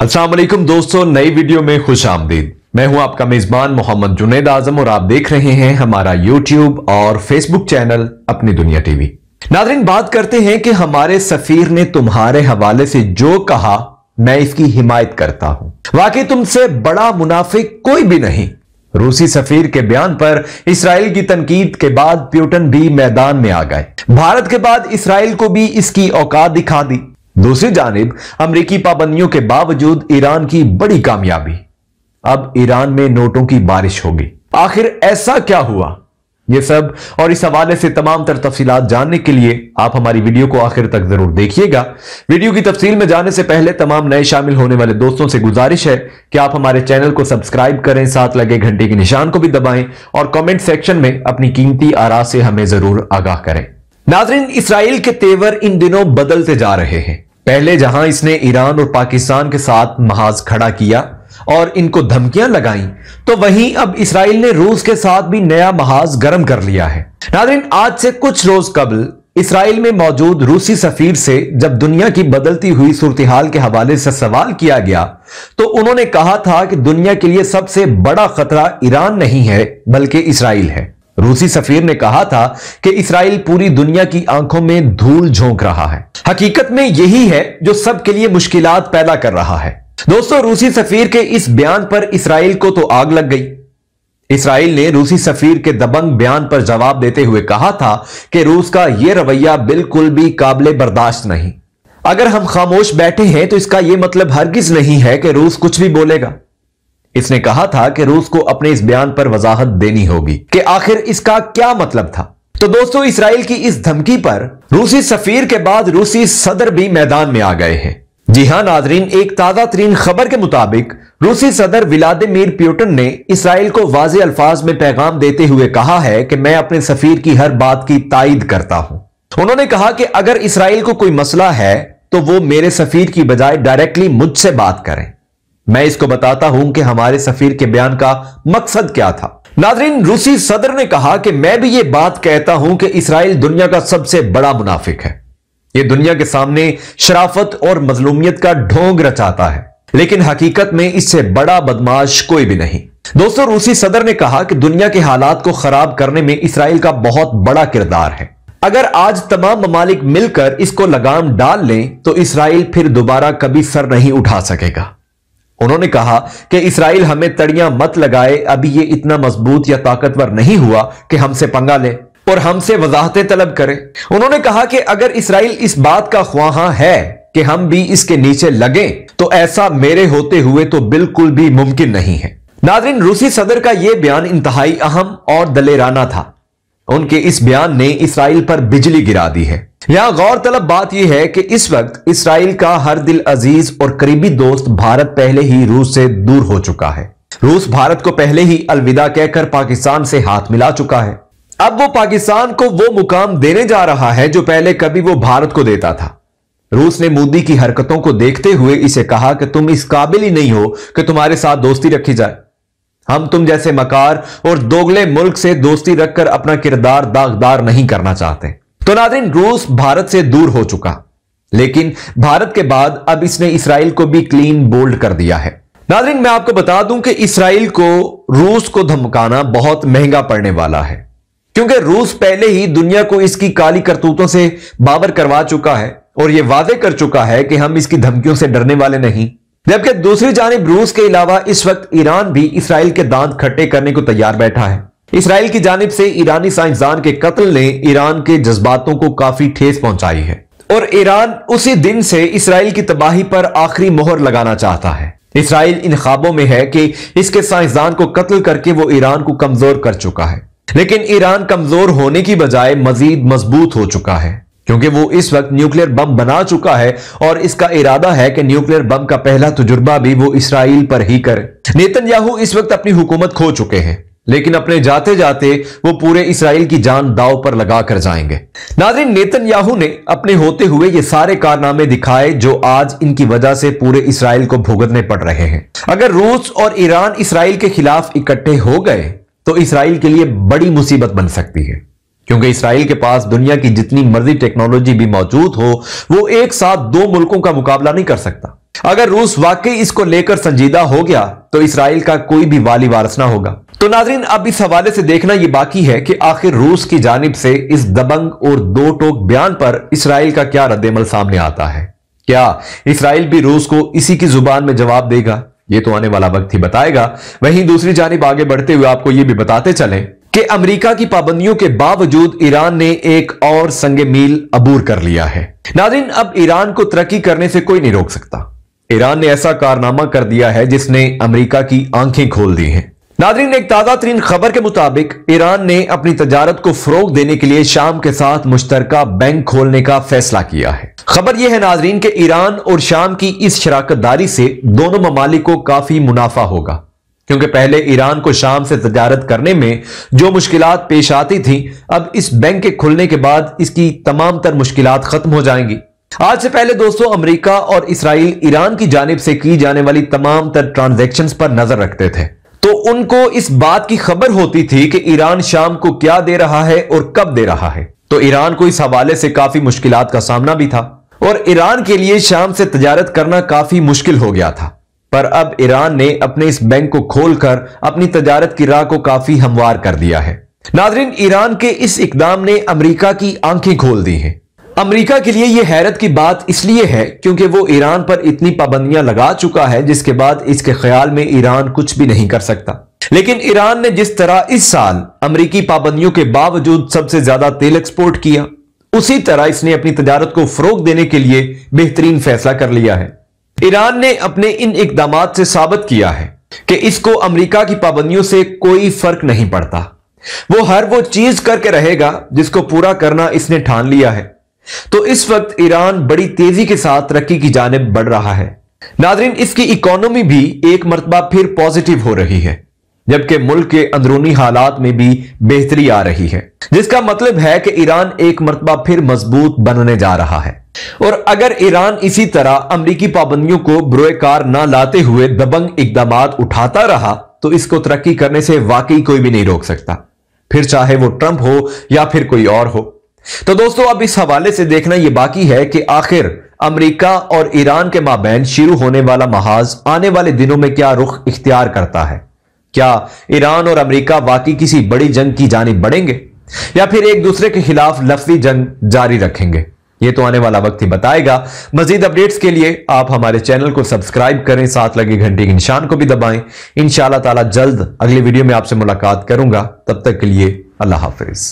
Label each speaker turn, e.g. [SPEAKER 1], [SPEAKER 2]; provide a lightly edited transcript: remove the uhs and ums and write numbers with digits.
[SPEAKER 1] अस्सलाम वालेकुम दोस्तों, नई वीडियो में खुश आमदीद। मैं हूं आपका मेजबान मोहम्मद जुनैद आजम और आप देख रहे हैं हमारा यूट्यूब और फेसबुक चैनल अपनी दुनिया टीवी। नाज़रीन, बात करते हैं कि हमारे सफीर ने तुम्हारे हवाले से जो कहा मैं इसकी हिमायत करता हूं। वाकई तुमसे बड़ा मुनाफिक कोई भी नहीं। रूसी सफीर के बयान पर इसराइल की तनकीद के बाद पुतिन भी मैदान में आ गए। भारत के बाद इसराइल को भी इसकी औकात दिखा दी। दूसरी जानिब अमेरिकी पाबंदियों के बावजूद ईरान की बड़ी कामयाबी। अब ईरान में नोटों की बारिश होगी। आखिर ऐसा क्या हुआ? यह सब और इस हवाले से तमाम तर तफसीलात जानने के लिए आप हमारी वीडियो को आखिर तक जरूर देखिएगा। वीडियो की तफसील में जाने से पहले तमाम नए शामिल होने वाले दोस्तों से गुजारिश है कि आप हमारे चैनल को सब्सक्राइब करें, साथ लगे घंटे के निशान को भी दबाएं और कमेंट सेक्शन में अपनी कीमती आरा से हमें जरूर आगाह करें। नाज़रीन, इसराइल के तेवर इन दिनों बदलते जा रहे हैं। पहले जहां इसने ईरान और पाकिस्तान के साथ महाज खड़ा किया और इनको धमकियां लगाई, तो वहीं अब इसराइल ने रूस के साथ भी नया महाज गर्म कर लिया है। नाज़रीन, आज से कुछ रोज कबल इसराइल में मौजूद रूसी सफीर से जब दुनिया की बदलती हुई सूरत-ए-हाल के हवाले से सवाल किया गया, तो उन्होंने कहा था कि दुनिया के लिए सबसे बड़ा खतरा ईरान नहीं है बल्कि इसराइल है। रूसी सफीर ने कहा था कि इसराइल पूरी दुनिया की आंखों में धूल झोंक रहा है। हकीकत में यही है जो सबके लिए मुश्किलात पैदा कर रहा है। दोस्तों, रूसी सफीर के इस बयान पर इसराइल को तो आग लग गई। इसराइल ने रूसी सफीर के दबंग बयान पर जवाब देते हुए कहा था कि रूस का यह रवैया बिल्कुल भी काबिले बर्दाश्त नहीं। अगर हम खामोश बैठे हैं तो इसका यह मतलब हरगिज नहीं है कि रूस कुछ भी बोलेगा। इसने कहा था कि रूस को अपने इस बयान पर वजाहत देनी होगी कि आखिर इसका क्या मतलब था। तो दोस्तों, इसराइल की इस धमकी पर रूसी सफीर के बाद रूसी सदर भी मैदान में आ गए हैं। जी हां नाज़रीन, एक ताजा तरीन खबर के मुताबिक रूसी सदर व्लादिमीर पुतिन ने इसराइल को वाज़ेह अल्फाज में पैगाम देते हुए कहा है कि मैं अपने सफीर की हर बात की तायीद करता हूं। उन्होंने कहा कि अगर इसराइल को कोई मसला है तो वो मेरे सफीर की बजाय डायरेक्टली मुझसे बात करें। मैं इसको बताता हूं कि हमारे सफीर के बयान का मकसद क्या था। नाज़रीन, रूसी सदर ने कहा कि मैं भी ये बात कहता हूं कि इसराइल दुनिया का सबसे बड़ा मुनाफिक है। यह दुनिया के सामने शराफत और मजलूमियत का ढोंग रचाता है, लेकिन हकीकत में इससे बड़ा बदमाश कोई भी नहीं। दोस्तों, रूसी सदर ने कहा कि दुनिया के हालात को खराब करने में इसराइल का बहुत बड़ा किरदार है। अगर आज तमाम ममालिक मिलकर इसको लगाम डाल लें तो इसराइल फिर दोबारा कभी सर नहीं उठा सकेगा। उन्होंने कहा कि इसराइल हमें तड़ियां मत लगाए, अभी ये इतना मजबूत या ताकतवर नहीं हुआ कि हमसे पंगा ले और हमसे वजाहतें तलब करे। उन्होंने कहा कि अगर इसराइल इस बात का ख्वाहां है कि हम भी इसके नीचे लगें, तो ऐसा मेरे होते हुए तो बिल्कुल भी मुमकिन नहीं है। नाज़रीन, रूसी सदर का यह बयान इंतहाई अहम और दलेराना था। उनके इस बयान ने इसराइल पर बिजली गिरा दी है। यहां गौर तलब बात यह है कि इस वक्त इसराइल का हर दिल अजीज और करीबी दोस्त भारत पहले ही रूस से दूर हो चुका है। रूस भारत को पहले ही अलविदा कहकर पाकिस्तान से हाथ मिला चुका है। अब वो पाकिस्तान को वो मुकाम देने जा रहा है जो पहले कभी वो भारत को देता था। रूस ने मोदी की हरकतों को देखते हुए इसे कहा कि तुम इस काबिल ही नहीं हो कि तुम्हारे साथ दोस्ती रखी जाए। हम तुम जैसे मकार और दोगले मुल्क से दोस्ती रखकर अपना किरदार दागदार नहीं करना चाहते। तो नाज़रीन, रूस भारत से दूर हो चुका, लेकिन भारत के बाद अब इसने इसराइल को भी क्लीन बोल्ड कर दिया है। नाज़रीन, मैं आपको बता दूं कि इसराइल को रूस को धमकाना बहुत महंगा पड़ने वाला है, क्योंकि रूस पहले ही दुनिया को इसकी काली करतूतों से बावर करवा चुका है और यह वादे कर चुका है कि हम इसकी धमकियों से डरने वाले नहीं। जबकि दूसरी जानिब रूस के अलावा इस वक्त ईरान भी इसराइल के दांत खट्टे करने को तैयार बैठा है। इसराइल की जानिब से ईरानी साइंसदान के कत्ल ने ईरान के जज्बातों को काफी ठेस पहुंचाई है और ईरान उसी दिन से इसराइल की तबाही पर आखिरी मोहर लगाना चाहता है। इसराइल इन ख्वाबों में है कि इसके साइंसदान को कत्ल करके वो ईरान को कमजोर कर चुका है, लेकिन ईरान कमजोर होने की बजाय मजीद मजबूत हो चुका है, क्योंकि वो इस वक्त न्यूक्लियर बम बना चुका है और इसका इरादा है कि न्यूक्लियर बम का पहला तजुर्बा भी वो इसराइल पर ही करे। नेतन्याहू इस वक्त अपनी हुकूमत खो चुके हैं, लेकिन अपने जाते जाते वो पूरे इसराइल की जान दांव पर लगा कर जाएंगे। नाज़रीन, नेतन्याहू ने अपने होते हुए ये सारे कारनामे दिखाए जो आज इनकी वजह से पूरे इसराइल को भुगतने पड़ रहे हैं। अगर रूस और ईरान इसराइल के खिलाफ इकट्ठे हो गए तो इसराइल के लिए बड़ी मुसीबत बन सकती है। क्योंकि इसराइल के पास दुनिया की जितनी मर्जी टेक्नोलॉजी भी मौजूद हो, वो एक साथ दो मुल्कों का मुकाबला नहीं कर सकता। अगर रूस वाकई इसको लेकर संजीदा हो गया तो इसराइल का कोई भी वाली वारिस ना होगा। तो नाज़रीन, अब इस हवाले से देखना यह बाकी है कि आखिर रूस की जानिब से इस दबंग और दो टोक बयान पर इसराइल का क्या रद्देमल सामने आता है। क्या इसराइल भी रूस को इसी की जुबान में जवाब देगा? यह तो आने वाला वक्त ही बताएगा। वहीं दूसरी जानिब आगे बढ़ते हुए आपको यह भी बताते चलें कि अमेरिका की पाबंदियों के बावजूद ईरान ने एक और संगे मील अबूर कर लिया है। नाज़रीन, अब ईरान को तरक्की करने से कोई नहीं रोक सकता। ईरान ने ऐसा कारनामा कर दिया है जिसने अमेरिका की आंखें खोल दी हैं। नाज़रीन, एक ताजा तरीन खबर के मुताबिक ईरान ने अपनी तजारत को फरोग देने के लिए शाम के साथ मुश्तरका बैंक खोलने का फैसला किया है। खबर यह है नाज़रीन कि ईरान और शाम की इस शराकतदारी से दोनों ममालिक को काफी मुनाफा होगा, क्योंकि पहले ईरान को शाम से तजारत करने में जो मुश्किलात पेश आती थी, अब इस बैंक के खुलने के बाद इसकी तमाम तर मुश्किलात खत्म हो जाएंगी। आज से पहले दोस्तों, अमेरिका और इसराइल ईरान की जानिब से की जाने वाली तमाम तर ट्रांजैक्शंस पर नजर रखते थे, तो उनको इस बात की खबर होती थी कि ईरान शाम को क्या दे रहा है और कब दे रहा है। तो ईरान को इस हवाले से काफी मुश्किलात का सामना भी था और ईरान के लिए शाम से तजारत करना काफी मुश्किल हो गया था। पर अब ईरान ने अपने इस बैंक को खोलकर अपनी तजारत की राह को काफी हमवार कर दिया है। नाज़रीन, ईरान के इस इकदाम ने अमेरिका की आंखें खोल दी हैं। अमेरिका के लिए यह हैरत की बात इसलिए है क्योंकि वो ईरान पर इतनी पाबंदियां लगा चुका है जिसके बाद इसके ख्याल में ईरान कुछ भी नहीं कर सकता। लेकिन ईरान ने जिस तरह इस साल अमेरिकी पाबंदियों के बावजूद सबसे ज्यादा तेल एक्सपोर्ट किया, उसी तरह इसने अपनी तजारत को फरोग देने के लिए बेहतरीन फैसला कर लिया है। ईरान ने अपने इन इकदामात से साबित किया है कि इसको अमेरिका की पाबंदियों से कोई फर्क नहीं पड़ता। वो हर वो चीज करके रहेगा जिसको पूरा करना इसने ठान लिया है। तो इस वक्त ईरान बड़ी तेजी के साथ तरक्की की जानिब बढ़ रहा है। नाज़रीन, इसकी इकोनॉमी भी एक मर्तबा फिर पॉजिटिव हो रही है, जबकि मुल्क के अंदरूनी हालात में भी बेहतरी आ रही है, जिसका मतलब है कि ईरान एक मर्तबा फिर मजबूत बनने जा रहा है। और अगर ईरान इसी तरह अमरीकी पाबंदियों को बुरोकार ना लाते हुए दबंग इकदामात उठाता रहा तो इसको तरक्की करने से वाकई कोई भी नहीं रोक सकता, फिर चाहे वो ट्रंप हो या फिर कोई और हो। तो दोस्तों, अब इस हवाले से देखना यह बाकी है कि आखिर अमेरिका और ईरान के माबैन शुरू होने वाला महाज आने वाले दिनों में क्या रुख इख्तियार करता है। क्या ईरान और अमेरिका वाकई किसी बड़ी जंग की जानिब बढ़ेंगे या फिर एक दूसरे के खिलाफ लफ्जी जंग जारी रखेंगे? यह तो आने वाला वक्त ही बताएगा। मजीद अपडेट्स के लिए आप हमारे चैनल को सब्सक्राइब करें, साथ लगे घंटे के निशान को भी दबाएं। इंशाअल्लाह ताला जल्द अगली वीडियो में आपसे मुलाकात करूंगा। तब तक के लिए अल्लाह हाफिज।